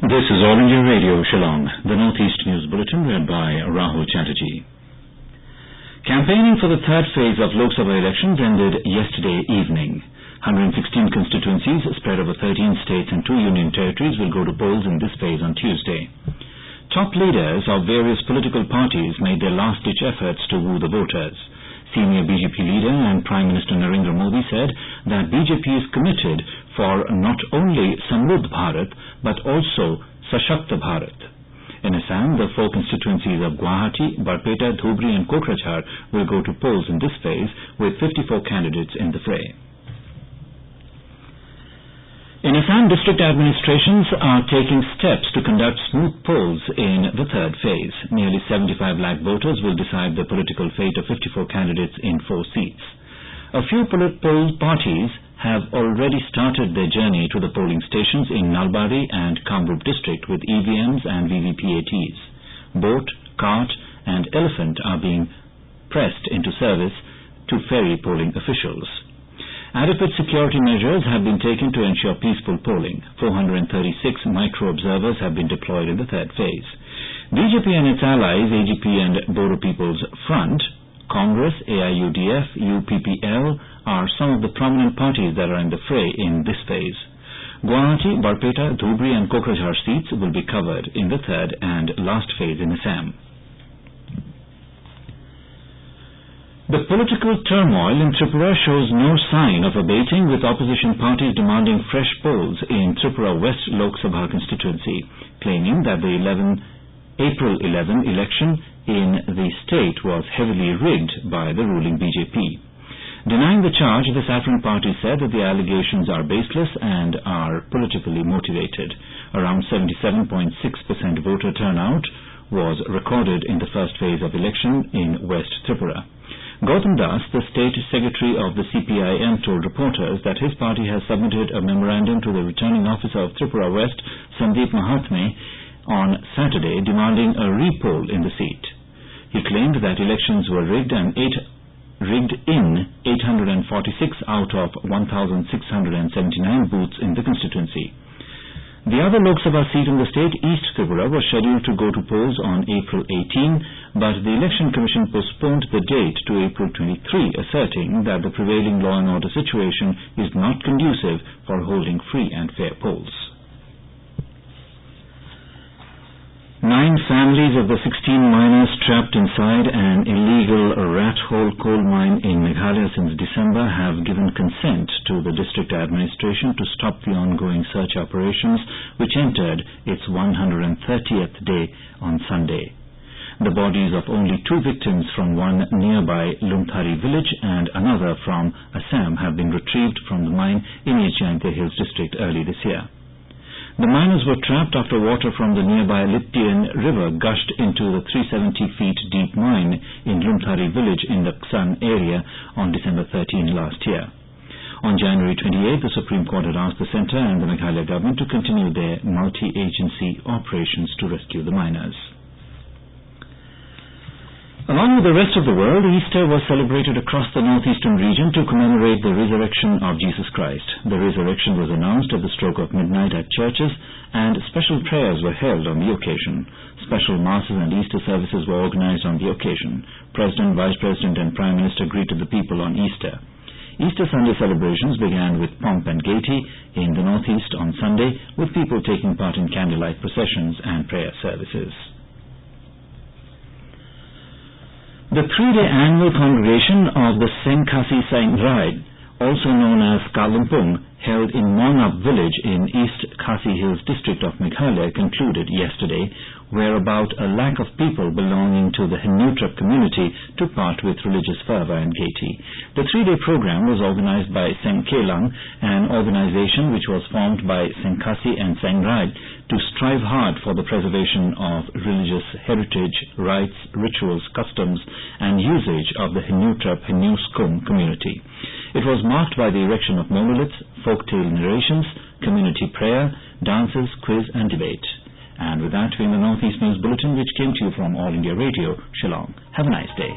This is All India Radio, Shillong, the Northeast News Bulletin read by Rahul Chatterjee. Campaigning for the third phase of Lok Sabha elections ended yesterday evening. 116 constituencies spread over 13 states and 2 union territories will go to polls in this phase on Tuesday. Top leaders of various political parties made their last-ditch efforts to woo the voters. Senior BJP leader and Prime Minister Narendra Modi said that BJP is committed for not only Samruddh Bharat but also Sashakta Bharat. In Assam, the 4 constituencies of Guwahati, Barpeta, Dhubri and Kokrajhar will go to polls in this phase with 54 candidates in the fray. In Assam, district administrations are taking steps to conduct smooth polls in the third phase. Nearly 75 lakh voters will decide the political fate of 54 candidates in 4 seats. A few political parties have already started their journey to the polling stations in Nalbari and Kamrup district with EVMs and VVPATs. Boat, cart and elephant are being pressed into service to ferry polling officials. Adequate security measures have been taken to ensure peaceful polling. 436 micro-observers have been deployed in the third phase. BJP and its allies, AGP and Bodo People's Front, Congress, AIUDF, UPPL are some of the prominent parties that are in the fray in this phase. Guwahati, Barpeta, Dhubri and Kokrajhar seats will be covered in the third and last phase in Assam. The political turmoil in Tripura shows no sign of abating, with opposition parties demanding fresh polls in Tripura West Lok Sabha constituency, claiming that the April 11 election in the state was heavily rigged by the ruling BJP. Denying the charge, the Saffron Party said that the allegations are baseless and are politically motivated. Around 77.6% voter turnout was recorded in the first phase of election in West Tripura. Gautam Das, the state secretary of the CPIM, told reporters that his party has submitted a memorandum to the returning officer of Tripura West, Sandeep Mahatme, on Saturday demanding a re-poll in the seat. He claimed that elections were rigged in 846 out of 1,679 booths in the constituency. The other Lok Sabha seat in the state, East Tripura, was scheduled to go to polls on April 18, but the Election Commission postponed the date to April 23, asserting that the prevailing law and order situation is not conducive for holding free and fair polls. 9 families of the 16 miners trapped inside an illegal rat hole coal mine in Meghalaya since December have given consent to the district administration to stop the ongoing search operations, which entered its 130th day on Sunday. The bodies of only 2 victims from one nearby Lumthari village and another from Assam have been retrieved from the mine in East Jaintia Hills district early this year. The miners were trapped after water from the nearby Littian river gushed into the 370 feet deep mine in Lumthari village in the Ksan area on December 13 last year. On January 28, the Supreme Court had asked the centre and the Meghalaya government to continue their multi-agency operations to rescue the miners. Along with the rest of the world, Easter was celebrated across the northeastern region to commemorate the resurrection of Jesus Christ. The resurrection was announced at the stroke of midnight at churches, and special prayers were held on the occasion. Special masses and Easter services were organized on the occasion. President, Vice President and Prime Minister greeted the people on Easter. Easter Sunday celebrations began with pomp and gaiety in the northeast on Sunday, with people taking part in candlelight processions and prayer services. The 3-day annual congregation of the Sengkhasi Sangrai, also known as Kalumpung, held in Mongup village in East Khasi Hills district of Meghalaya, concluded yesterday, where about 1 lakh of people belonging to the Henutrap community took part with religious fervor and gaiety. The 3-day program was organized by Sengkelang, an organization which was formed by Sengkhasi and Sangrai to strive hard for the preservation of religious heritage, rites, rituals, customs and usage of the Henutrap Henuskum community. It was marked by the erection of monoliths, folktale narrations, community prayer, dances, quiz and debate. And with that, we're in the Northeast News Bulletin, which came to you from All India Radio, Shillong. Have a nice day.